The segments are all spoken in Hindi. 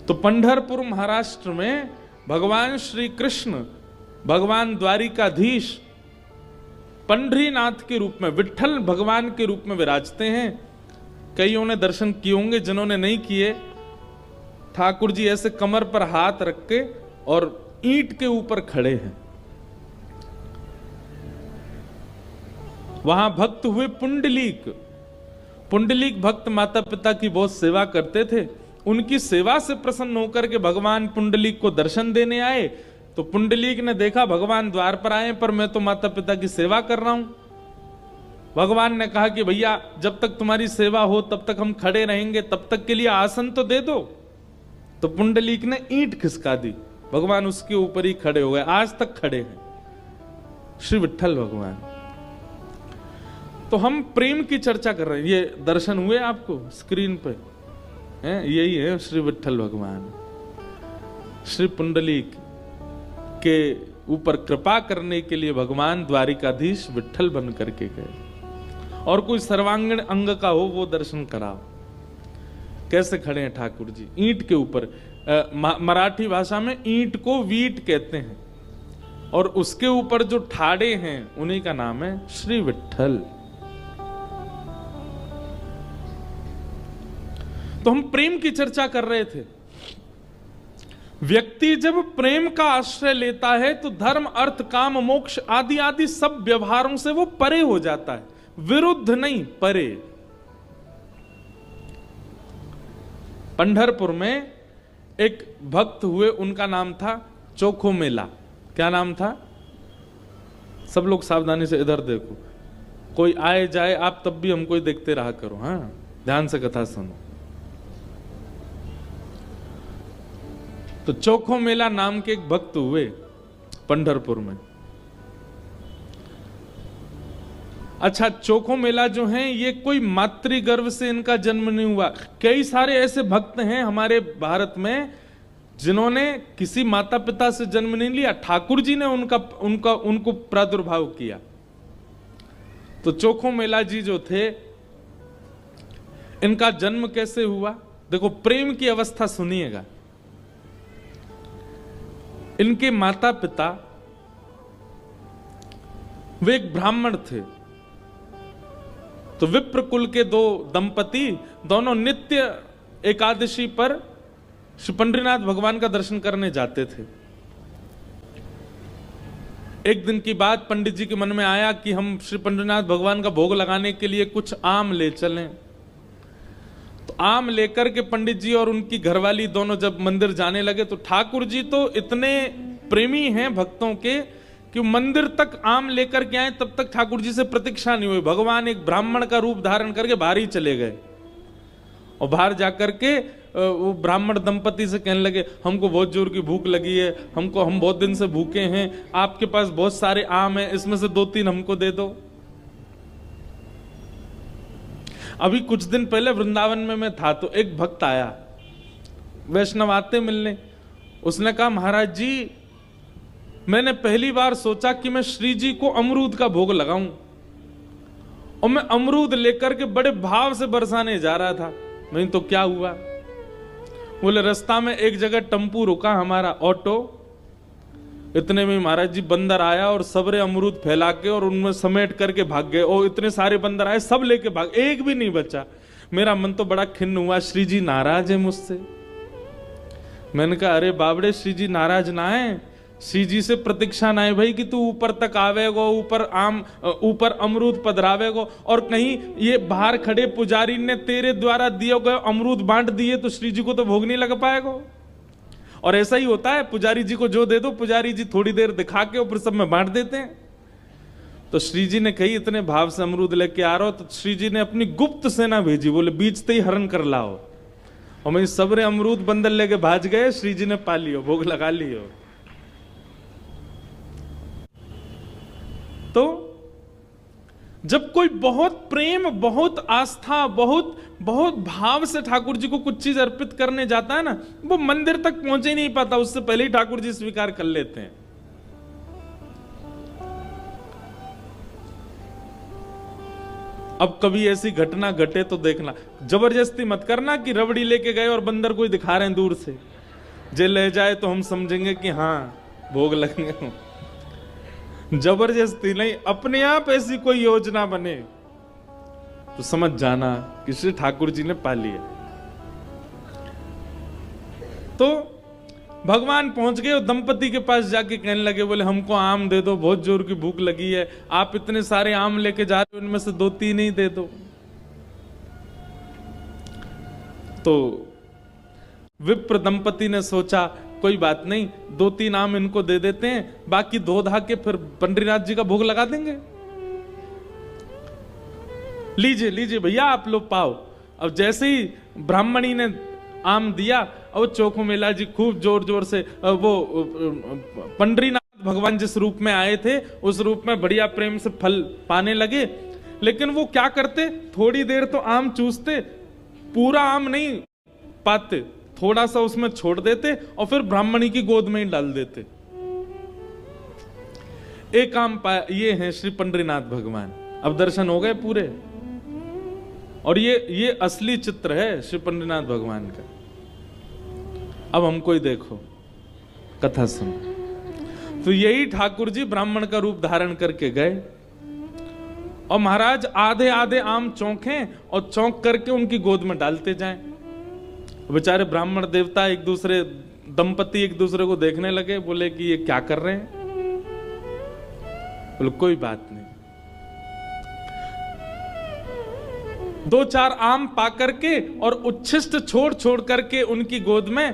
तो पंढरपुर महाराष्ट्र में भगवान श्री कृष्ण, भगवान द्वारिकाधीश पंढरीनाथ के रूप में, विट्ठल भगवान के रूप में विराजते हैं। कईयों ने दर्शन किए होंगे, जिन्होंने नहीं किए, ठाकुर जी ऐसे कमर पर हाथ रख के और ईंट के ऊपर खड़े हैं। वहां भक्त हुए पुंडलीक। पुंडलीक भक्त माता पिता की बहुत सेवा करते थे। उनकी सेवा से प्रसन्न होकर के भगवान पुंडलीक को दर्शन देने आए। तो पुंडलीक ने देखा भगवान द्वार पर आए, पर मैं तो माता पिता की सेवा कर रहा हूं। भगवान ने कहा कि भैया जब तक तुम्हारी सेवा हो तब तक हम खड़े रहेंगे, तब तक के लिए आसन तो दे दो। तो पुंडलीक ने ईंट खिसका दी, भगवान उसके ऊपर ही खड़े हो गए, आज तक खड़े हैं श्री विट्ठल भगवान। तो हम प्रेम की चर्चा कर रहे हैं। ये दर्शन हुए आपको स्क्रीन पे हैं? यही है श्री विट्ठल भगवान। श्री पुंडलीक के ऊपर कृपा करने के लिए भगवान द्वारिकाधीश विट्ठल बन करके गए। और कोई सर्वांगीण अंग का हो वो दर्शन कराओ। कैसे खड़े हैं ठाकुर जी ईंट के ऊपर। मराठी भाषा में ईंट को वीट कहते हैं, और उसके ऊपर जो ठाड़े हैं उन्हीं का नाम है श्री विट्ठल। तो हम प्रेम की चर्चा कर रहे थे। व्यक्ति जब प्रेम का आश्रय लेता है तो धर्म, अर्थ, काम, मोक्ष आदि आदि सब व्यवहारों से वो परे हो जाता है, विरुद्ध नहीं, परे। पंढरपुर में एक भक्त हुए, उनका नाम था चोखो मेला। क्या नाम था? सब लोग सावधानी से इधर देखो, कोई आए जाए आप तब भी हमको देखते रहा करो। हाँ, ध्यान से कथा सुनो। तो चोखो मेला नाम के एक भक्त हुए पंढरपुर में। अच्छा, चोखो मेला जो है ये कोई मातृगर्भ से इनका जन्म नहीं हुआ। कई सारे ऐसे भक्त हैं हमारे भारत में जिन्होंने किसी माता पिता से जन्म नहीं लिया, ठाकुर जी ने उनको प्रादुर्भाव किया। तो चोखो मेला जी जो थे, इनका जन्म कैसे हुआ? देखो प्रेम की अवस्था सुनिएगा। इनके माता पिता वे एक ब्राह्मण थे। तो विप्र कुल के दो दंपति दोनों नित्य एकादशी पर श्री पंढरीनाथ भगवान का दर्शन करने जाते थे। एक दिन की बात पंडित जी के मन में आया कि हम श्री पंढरीनाथ भगवान का भोग लगाने के लिए कुछ आम ले चलें। तो आम लेकर के पंडित जी और उनकी घरवाली दोनों जब मंदिर जाने लगे, तो ठाकुर जी तो इतने प्रेमी हैं भक्तों के कि मंदिर तक आम लेकर के आए, तब तक ठाकुर जी से प्रतीक्षा नहीं हुई। भगवान एक ब्राह्मण का रूप धारण करके बाहर ही चले गए। और बाहर जाकर के वो ब्राह्मण दंपति से कहने लगे, हमको बहुत जोर की भूख लगी है, हम बहुत दिन से भूखे हैं, आपके पास बहुत सारे आम हैं, इसमें से 2-3 हमको दे दो। अभी कुछ दिन पहले वृंदावन में मैं था, तो एक भक्त आया, वैष्णव आते मिलने। उसने कहा, महाराज जी मैंने पहली बार सोचा कि मैं श्री जी को अमरूद का भोग लगाऊं, और मैं अमरूद लेकर के बड़े भाव से बरसाने जा रहा था। नहीं तो क्या हुआ? बोले रास्ता में एक जगह टेम्पू रुका हमारा ऑटो, इतने में महाराज जी बंदर आया और सबरे अमरूद फैला के और उनमें समेट करके भाग गए। और इतने सारे बंदर आए, सब लेके भाग, एक भी नहीं बचा। मेरा मन तो बड़ा खिन्न हुआ, श्री जी नाराज है मुझसे। मैंने कहा, अरे बाबड़े श्री जी नाराज ना है, श्री जी से प्रतीक्षा ना है भाई कि तू ऊपर तक आवेगो, ऊपर अमरूद पधरावेगो, और कहीं ये बाहर खड़े पुजारी ने तेरे द्वारा दिए गए अमरूद बांट दिए तो श्री जी को तो भोग नहीं लग पाएगा। और ऐसा ही होता है, पुजारी जी को जो दे दो पुजारी जी थोड़ी देर दिखा के और फिर सब में बांट देते हैं। तो श्री जी ने कही इतने भाव से अमरूद लेके आ रहा हो, तो श्री जी ने अपनी गुप्त सेना भेजी, बोले बीचते ही हरण कर लाओ। और मैं सबरे अमरूद बंदर लेके भाज गए, श्री जी ने पा लियो, भोग लगा लियो। तो जब कोई बहुत प्रेम, बहुत आस्था, बहुत भाव से ठाकुर जी को कुछ चीज अर्पित करने जाता है ना, वो मंदिर तक पहुंचे नहीं पाता, उससे पहले ही ठाकुर जी स्वीकार कर लेते हैं। अब कभी ऐसी घटना घटे तो देखना, जबरदस्ती मत करना कि रबड़ी लेके गए और बंदर कोई दिखा रहे हैं दूर से। जे ले जाए तो हम समझेंगे कि हाँ भोग लगेंगे। जबरदस्ती नहीं, अपने आप ऐसी कोई योजना बने तो समझ जाना कि श्री ठाकुर जी ने पा लिया। तो भगवान पहुंच गए और दंपति के पास जाके कहने लगे, बोले हमको आम दे दो, बहुत जोर की भूख लगी है, आप इतने सारे आम लेके जा रहे हो, उनमें से 2-3 ही दे दो। तो विप्र दंपति ने सोचा कोई बात नहीं, 2-3 आम इनको दे देते हैं, बाकी धो धा के फिर पंडरीनाथ जी का भोग लगा देंगे। लीजिए लीजिए भैया आप लोग पाओ। अब जैसे ही ब्राह्मणी ने आम दिया और चोखो मेला जी खूब जोर जोर से वो पंडरीनाथ भगवान जिस रूप में आए थे उस रूप में बढ़िया प्रेम से फल पाने लगे। लेकिन वो क्या करते, थोड़ी देर तो आम चूसते, पूरा आम नहीं पाते, थोड़ा सा उसमें छोड़ देते और फिर ब्राह्मणी की गोद में ही डाल देते। एक आम ये हैं श्री पंडरीनाथ भगवान। अब दर्शन हो गए पूरे, और ये असली चित्र है श्री पंडरीनाथ भगवान का। अब हमको ही देखो, कथा सुन। तो यही ठाकुर जी ब्राह्मण का रूप धारण करके गए और महाराज आधे आधे आम चौंके और चौंक करके उनकी गोद में डालते जाएं। बेचारे ब्राह्मण देवता एक दूसरे, दंपति एक दूसरे को देखने लगे, बोले कि ये क्या कर रहे हैं। बोले कोई बात नहीं। 2-4 आम पा करके और उच्छिष्ट छोड़ छोड़ करके उनकी गोद में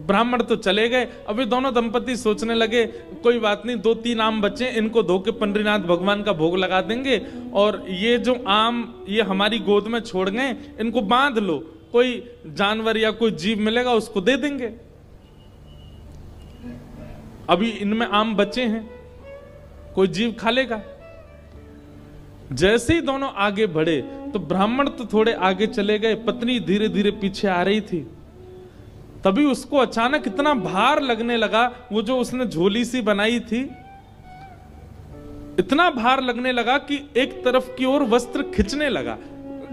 ब्राह्मण तो चले गए। अभी दोनों दंपति सोचने लगे कोई बात नहीं, 2-3 आम बचे, इनको धो के पंडरीनाथ भगवान का भोग लगा देंगे, और ये जो आम ये हमारी गोद में छोड़ गए इनको बांध लो, कोई जानवर या कोई जीव मिलेगा उसको दे देंगे, अभी इनमें आम बचे हैं, कोई जीव खा लेगा। जैसे ही दोनों आगे बढ़े तो ब्राह्मण तो थोड़े आगे चले गए, पत्नी धीरे धीरे पीछे आ रही थी। तभी उसको अचानक इतना भार लगने लगा, वो जो उसने झोली सी बनाई थी, इतना भार लगने लगा कि एक तरफ की ओर वस्त्र खिंचने लगा।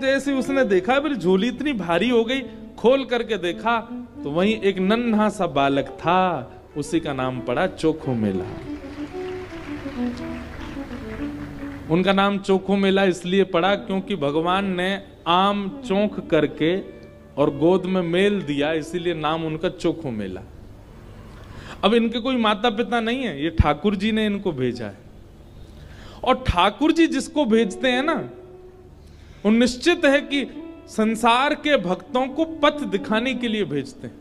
जैसे उसने देखा मेरी झोली इतनी भारी हो गई, खोल करके देखा तो वहीं एक नन्हा सा बालक था, उसी का नाम पड़ा चोखो मेला। उनका नाम चोखो मेला इसलिए पड़ा क्योंकि भगवान ने आम चौंक करके और गोद में मेल दिया, इसीलिए नाम उनका चोखो मेला। अब इनके कोई माता पिता नहीं है, ये ठाकुर जी ने इनको भेजा है। और ठाकुर जी जिसको भेजते हैं ना, वो निश्चित है कि संसार के भक्तों को पथ दिखाने के लिए भेजते हैं।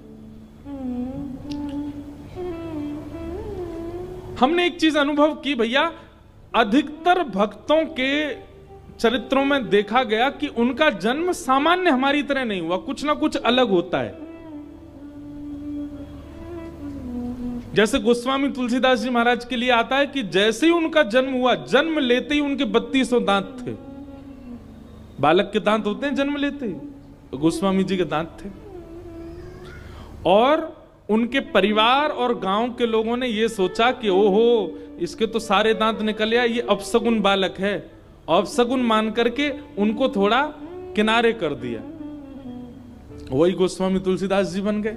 हमने एक चीज अनुभव की भैया, अधिकतर भक्तों के चरित्रों में देखा गया कि उनका जन्म सामान्य हमारी तरह नहीं हुआ, कुछ ना कुछ अलग होता है। जैसे गोस्वामी तुलसीदास जी महाराज के लिए आता है कि जैसे ही उनका जन्म हुआ, जन्म लेते ही उनके 3200 दांत थे। बालक के दांत होते हैं जन्म लेते ही, तो गोस्वामी जी के दांत थे। और उनके परिवार और गांव के लोगों ने यह सोचा कि ओहो, इसके तो सारे दांत निकल आए, ये अपसगुन बालक है। अपसगुन मान करके उनको थोड़ा किनारे कर दिया। वही गोस्वामी तुलसीदास जी बन गए।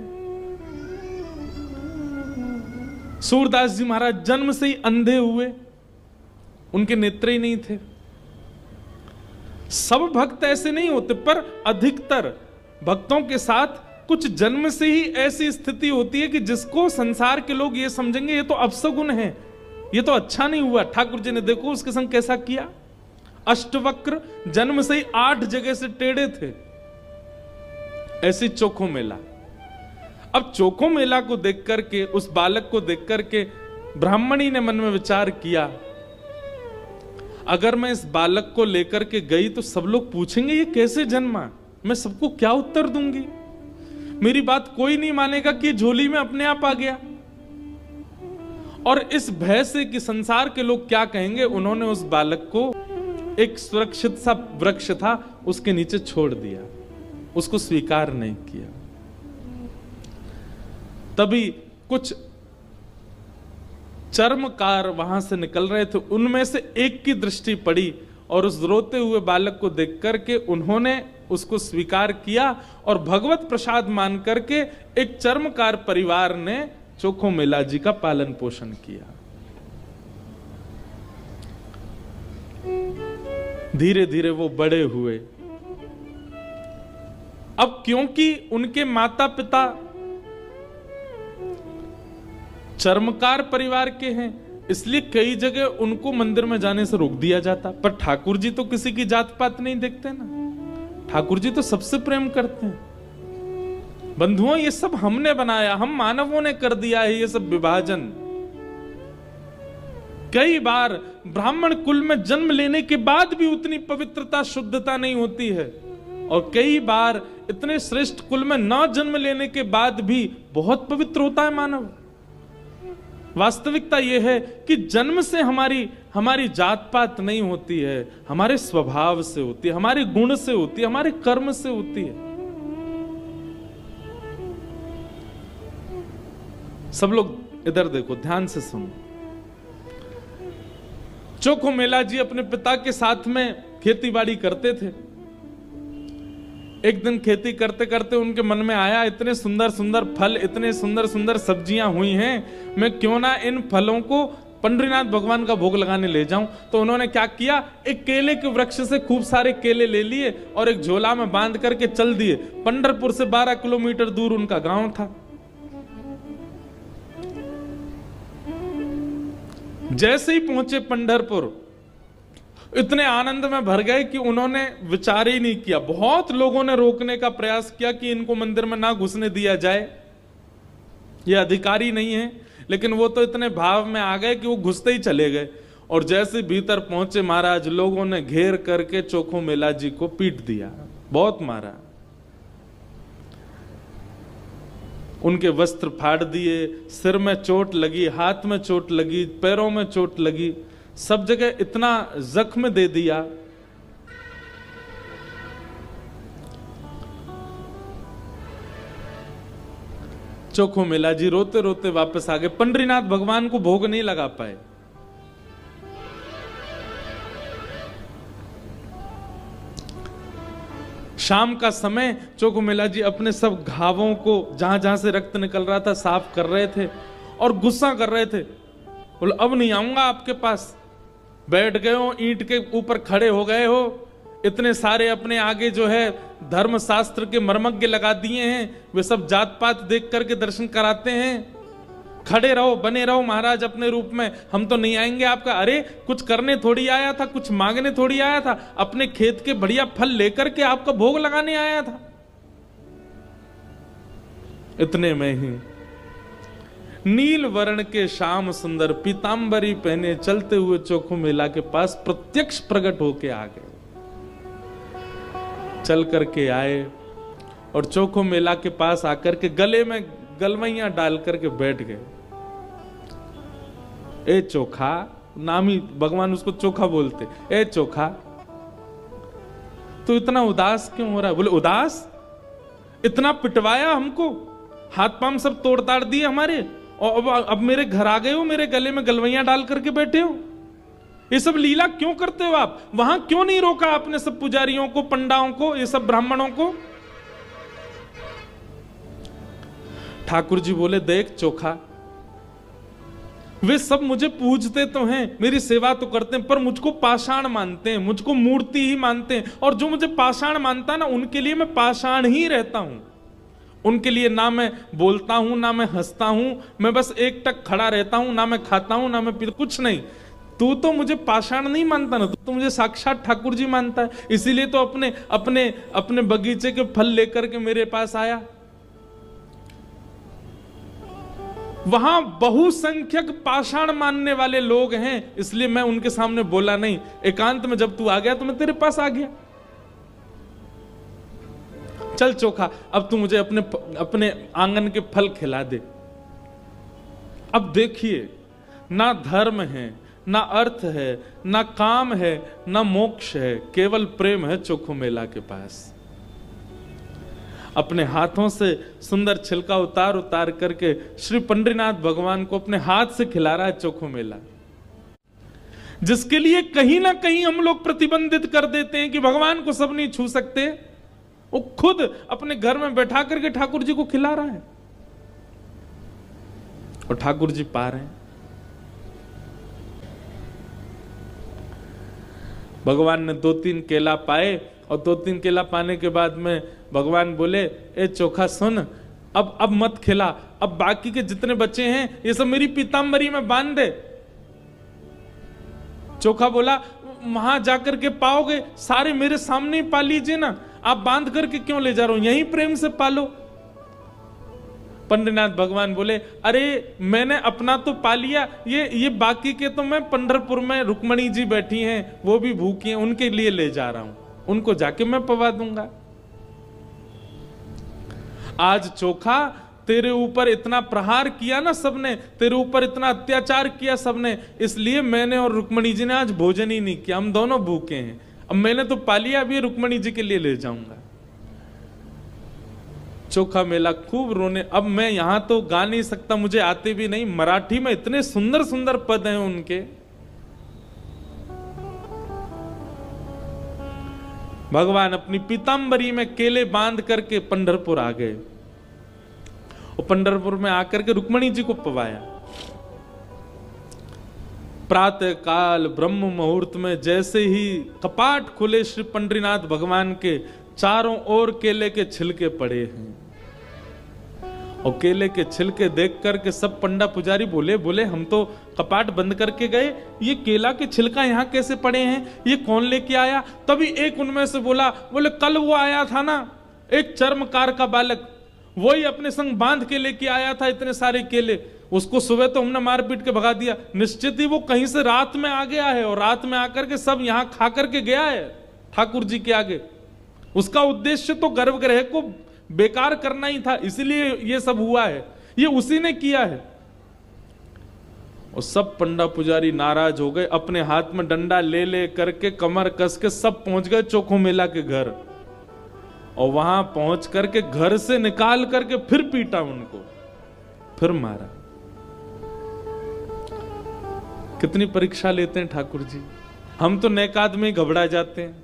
सूरदास जी महाराज जन्म से ही अंधे हुए, उनके नेत्र ही नहीं थे। सब भक्त ऐसे नहीं होते, पर अधिकतर भक्तों के साथ कुछ जन्म से ही ऐसी स्थिति होती है कि जिसको संसार के लोग ये समझेंगे ये तो अपसगुन है, ये तो अच्छा नहीं हुआ। ठाकुर जी ने देखो उसके संग कैसा किया। अष्टवक्र जन्म से ही 8 जगह से टेढ़े थे। ऐसी चोखो मेला। अब चोखो मेला को देख करके, उस बालक को देख करके ब्राह्मणी ने मन में विचार किया, अगर मैं इस बालक को लेकर के गई तो सब लोग पूछेंगे ये कैसे जन्मा, मैं सबको क्या उत्तर दूंगी। मेरी बात कोई नहीं मानेगा कि झोली में अपने आप आ गया। और इस भय से कि संसार के लोग क्या कहेंगे, उन्होंने उस बालक को एक सुरक्षित सा वृक्ष था उसके नीचे छोड़ दिया, उसको स्वीकार नहीं किया। तभी कुछ चर्मकार वहां से निकल रहे थे, उनमें से एक की दृष्टि पड़ी और उस रोते हुए बालक को देख करके उन्होंने उसको स्वीकार किया और भगवत प्रसाद मान करके एक चर्मकार परिवार ने चोखो मेला जी का पालन पोषण किया। धीरे धीरे वो बड़े हुए। अब क्योंकि उनके माता पिता चर्मकार परिवार के हैं, इसलिए कई जगह उनको मंदिर में जाने से रोक दिया जाता। पर ठाकुर जी तो किसी की जात पात नहीं देखते ना, ठाकुर जी तो सबसे प्रेम करते हैं। बंधुओं, ये सब हमने बनाया, हम मानवों ने कर दिया है ये सब विभाजन। कई बार ब्राह्मण कुल में जन्म लेने के बाद भी उतनी पवित्रता शुद्धता नहीं होती है, और कई बार इतने श्रेष्ठ कुल में न जन्म लेने के बाद भी बहुत पवित्र होता है मानव। वास्तविकता यह है कि जन्म से हमारी जात पात नहीं होती है, हमारे स्वभाव से होती है, हमारे गुण से होती है, हमारे कर्म से होती है। सब लोग इधर देखो, ध्यान से सुनो। चोखो मेला जी अपने पिता के साथ में खेती बाड़ी करते थे। एक दिन खेती करते करते उनके मन में आया, इतने सुंदर सुंदर फल, इतने सुंदर सुंदर सब्जियां हुई हैं, मैं क्यों ना इन फलों को पंडरीनाथ भगवान का भोग लगाने ले जाऊं। तो उन्होंने क्या किया, एक केले के वृक्ष से खूब सारे केले ले लिए और एक झोला में बांध करके चल दिए। पंढरपुर से 12 किलोमीटर दूर उनका गांव था। जैसे ही पहुंचे पंढरपुर, इतने आनंद में भर गए कि उन्होंने विचार ही नहीं किया। बहुत लोगों ने रोकने का प्रयास किया कि इनको मंदिर में ना घुसने दिया जाए, ये अधिकारी नहीं है, लेकिन वो तो इतने भाव में आ गए कि वो घुसते ही चले गए। और जैसे भीतर पहुंचे महाराज, लोगों ने घेर करके चोखो मेला जी को पीट दिया, बहुत मारा। उनके वस्त्र फाड़ दिए, सिर में चोट लगी, हाथ में चोट लगी, पैरों में चोट लगी, सब जगह इतना जख्म दे दिया। चोखो मेला जी रोते रोते वापस आ गए। पंडरीनाथ भगवान को भोग नहीं लगा पाए। शाम का समय चोखो मेला जी अपने सब घावों को, जहां जहां से रक्त निकल रहा था, साफ कर रहे थे और गुस्सा कर रहे थे। बोले अब नहीं आऊंगा आपके पास। बैठ गए हो, ईंट के ऊपर खड़े हो गए हो, इतने सारे अपने आगे जो है धर्म शास्त्र के मर्मज्ञ लगा दिए हैं, वे सब जात पात देख करके दर्शन कराते हैं। खड़े रहो, बने रहो महाराज अपने रूप में, हम तो नहीं आएंगे आपका। अरे कुछ करने थोड़ी आया था, कुछ मांगने थोड़ी आया था, अपने खेत के बढ़िया फल लेकर के आपका भोग लगाने आया था। इतने में ही नील वर्ण के श्याम सुंदर पीतांबरी पहने चलते हुए चोखो मेला के पास प्रत्यक्ष प्रकट होके आ गए। चल करके आए और चोखो मेला के पास आकर के गले में गलवैयां डाल करके बैठ गए। ए चोखा, नाम ही भगवान उसको चोखा बोलते। ए चोखा, तू इतना उदास क्यों हो रहा है? बोले उदास? इतना पिटवाया हमको, हाथ पांव सब तोड़ ताड़ दिए हमारे, और अब मेरे घर आ गए हो, मेरे गले में गलवैयां डाल करके बैठे हो। ये सब लीला क्यों करते हो आप? वहां क्यों नहीं रोका आपने सब पुजारियों को, पंडाओं को, ये सब ब्राह्मणों को? ठाकुर जी बोले देख चोखा, वे सब मुझे पूजते तो हैं, मेरी सेवा तो करते हैं, पर मुझको पाषाण मानते हैं, मुझको मूर्ति ही मानते हैं। और जो मुझे पाषाण मानता ना, उनके लिए मैं पाषाण ही रहता हूं। उनके लिए ना मैं बोलता हूं, ना मैं हंसता हूं, मैं बस एक टक खड़ा रहता हूं, ना मैं खाता हूं, ना मैं पीता, कुछ नहीं। तू तो मुझे पाषाण नहीं मानता ना, तू तो मुझे साक्षात ठाकुर जी मानता है। इसीलिए तो अपने अपने अपने बगीचे के फल लेकर के मेरे पास आया। वहां बहुसंख्यक पाषाण मानने वाले लोग हैं, इसलिए मैं उनके सामने बोला नहीं। एकांत में जब तू आ गया तो मैं तेरे पास आ गया। चल चोखा, अब तू मुझे अपने आंगन के फल खिला दे। अब देखिए, ना धर्म है, ना अर्थ है, ना काम है, ना मोक्ष है, केवल प्रेम है चोखो मेला के पास। अपने हाथों से सुंदर छिलका उतार उतार करके श्री पंडरीनाथ भगवान को अपने हाथ से खिला रहा है चोखो मेला, जिसके लिए कहीं ना कहीं हम लोग प्रतिबंधित कर देते हैं कि भगवान को सब नहीं छू सकते। वो खुद अपने घर में बैठा करके ठाकुर जी को खिला रहा है और ठाकुर जी पा रहे हैं। भगवान ने 2-3 केला पाए और 2-3 केला पाने के बाद में भगवान बोले, ए चोखा सुन, अब मत खिला, अब बाकी के जितने बच्चे हैं ये सब मेरी पीताम्बरी में बांध दे। चोखा बोला, वहां जाकर के पाओगे, सारे मेरे सामने ही पा लीजिए ना, आप बांध करके क्यों ले जा रहे हो, यहीं प्रेम से पालो। पंडरीनाथ भगवान बोले, अरे मैंने अपना तो पा लिया, ये बाकी के तो मैं पंढरपुर में रुक्मणी जी बैठी हैं, वो भी भूखी हैं, उनके लिए ले जा रहा हूं, उनको जाके मैं पवा दूंगा। आज चोखा तेरे ऊपर इतना प्रहार किया ना सबने, तेरे ऊपर इतना अत्याचार किया सबने, इसलिए मैंने और रुक्मणी जी ने आज भोजन ही नहीं किया, हम दोनों भूखे हैं। अब मैंने तो पा लिया, अभी रुक्मणी जी के लिए ले जाऊंगा। चोखा मेला खूब रोने। अब मैं यहां तो गा नहीं सकता, मुझे आते भी नहीं, मराठी में इतने सुंदर सुंदर पद हैं उनके। भगवान अपनी पीताम्बरी में केले बांध करके पंढरपुर आ गए और पंढरपुर में आकर के रुक्मणी जी को पवाया। प्रातः काल ब्रह्म मुहूर्त में जैसे ही कपाट खुले, श्री पंडरीनाथ भगवान के चारों ओर केले के छिलके पड़े हैं और केले के छिलके देख करके सब पंडा पुजारी बोले हम तो कपाट बंद करके गए, ये केला के छिलका यहाँ कैसे पड़े हैं, ये कौन लेके आया। तभी एक उनमें से बोले कल वो आया था ना, एक चर्मकार का बालक, वही अपने संग बांध के लेके आया था इतने सारे केले, उसको सुबह तो हमने मार पीट के भगा दिया, निश्चित ही वो कहीं से रात में आ गया है और रात में आकर के सब यहाँ खा करके गया है ठाकुर जी के आगे। उसका उद्देश्य तो गर्भगृह को बेकार करना ही था, इसलिए ये सब हुआ है, ये उसी ने किया है। और सब पंडा पुजारी नाराज हो गए, अपने हाथ में डंडा ले करके कमर कस के सब पहुंच गए चोखो मेला के घर और वहां पहुंच करके घर से निकाल करके फिर पीटा उनको, फिर मारा। कितनी परीक्षा लेते हैं ठाकुर जी, हम तो नेकाद में घबरा जाते हैं।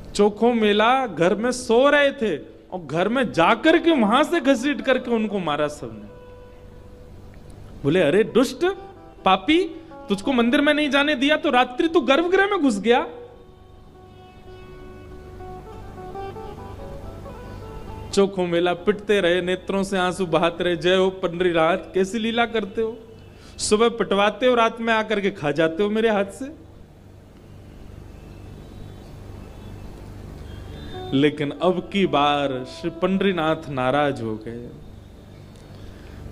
चोखो मेला घर में सो रहे थे और घर में जाकर के वहां से घसीट करके उनको मारा सबने। बोले अरे दुष्ट पापी, तुझको मंदिर में नहीं जाने दिया तो रात्रि तू गर्भगृह में घुस गया। चोखो मेला पिटते रहे, नेत्रों से आंसू बहाते रहे, जय हो पंडरीनाथ, कैसी लीला करते हो, सुबह पिटवाते हो, रात में आकर के खा जाते हो मेरे हाथ से। लेकिन अब की बार श्री पंडरीनाथ नाराज हो गए।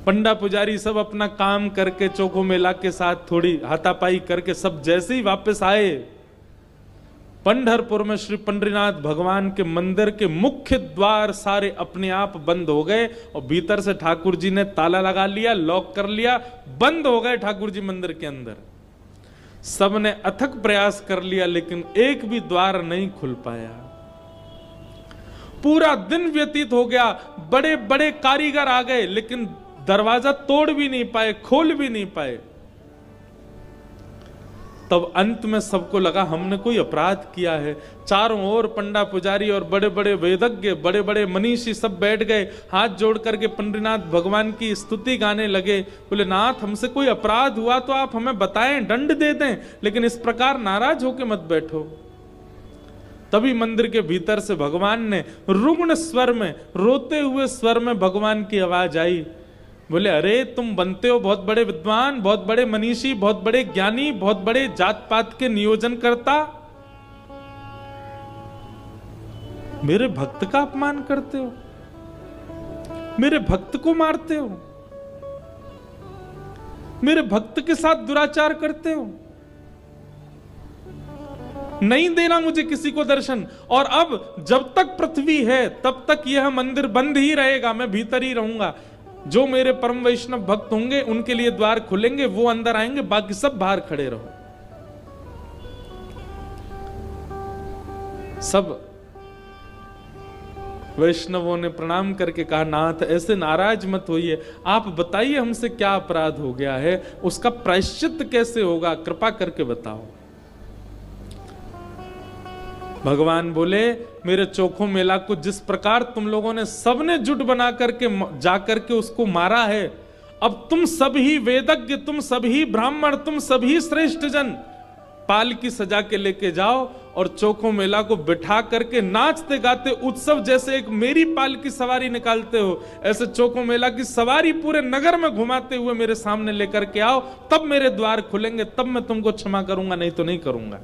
पंडा पुजारी सब अपना काम करके चोखो मेला के साथ थोड़ी हाथापाई करके सब जैसे ही वापस आए, पंढरपुर में श्री पंडरीनाथ भगवान के मंदिर के मुख्य द्वार सारे अपने आप बंद हो गए और भीतर से ठाकुर जी ने ताला लगा लिया, लॉक कर लिया, बंद हो गए ठाकुर जी मंदिर के अंदर। सबने अथक प्रयास कर लिया लेकिन एक भी द्वार नहीं खुल पाया। पूरा दिन व्यतीत हो गया, बड़े बड़े कारीगर आ गए लेकिन दरवाजा तोड़ भी नहीं पाए, खोल भी नहीं पाए। तब अंत में सबको लगा हमने कोई अपराध किया है। चारों ओर पंडा पुजारी और बड़े बड़े वेदज्ञ, बड़े बड़े मनीषी सब बैठ गए, हाथ जोड़ करके पंडरीनाथ भगवान की स्तुति गाने लगे। बोले नाथ, हमसे कोई अपराध हुआ तो आप हमें बताएं, दंड दे दें, लेकिन इस प्रकार नाराज होकर मत बैठो। तभी मंदिर के भीतर से भगवान ने रुग्ण स्वर में, रोते हुए स्वर में भगवान की आवाज आई। बोले अरे तुम बनते हो बहुत बड़े विद्वान, बहुत बड़े मनीषी, बहुत बड़े ज्ञानी, बहुत बड़े जात पात के नियोजन करता, मेरे भक्त का अपमान करते हो, मेरे भक्त को मारते हो, मेरे भक्त के साथ दुराचार करते हो। नहीं देना मुझे किसी को दर्शन, और अब जब तक पृथ्वी है तब तक यह मंदिर बंद ही रहेगा, मैं भीतर ही रहूंगा। जो मेरे परम वैष्णव भक्त होंगे उनके लिए द्वार खुलेंगे, वो अंदर आएंगे, बाकी सब बाहर खड़े रहो। सब वैष्णवों ने प्रणाम करके कहा नाथ ऐसे नाराज मत होइए, आप बताइए हमसे क्या अपराध हो गया है, उसका प्रायश्चित कैसे होगा, कृपा करके बताओ। भगवान बोले मेरे चोखो मेला को जिस प्रकार तुम लोगों ने सबने जुट बना करके जा करके उसको मारा है, अब तुम सभी वेदज्ञ, तुम सभी ब्राह्मण, तुम सभी श्रेष्ठ जन पाल की सजा के लेके जाओ और चोखो मेला को बिठा करके नाचते गाते उत्सव जैसे एक मेरी पाल की सवारी निकालते हो, ऐसे चोखो मेला की सवारी पूरे नगर में घुमाते हुए मेरे सामने लेकर के आओ, तब मेरे द्वार खुलेंगे, तब मैं तुमको क्षमा करूंगा, नहीं तो नहीं करूंगा।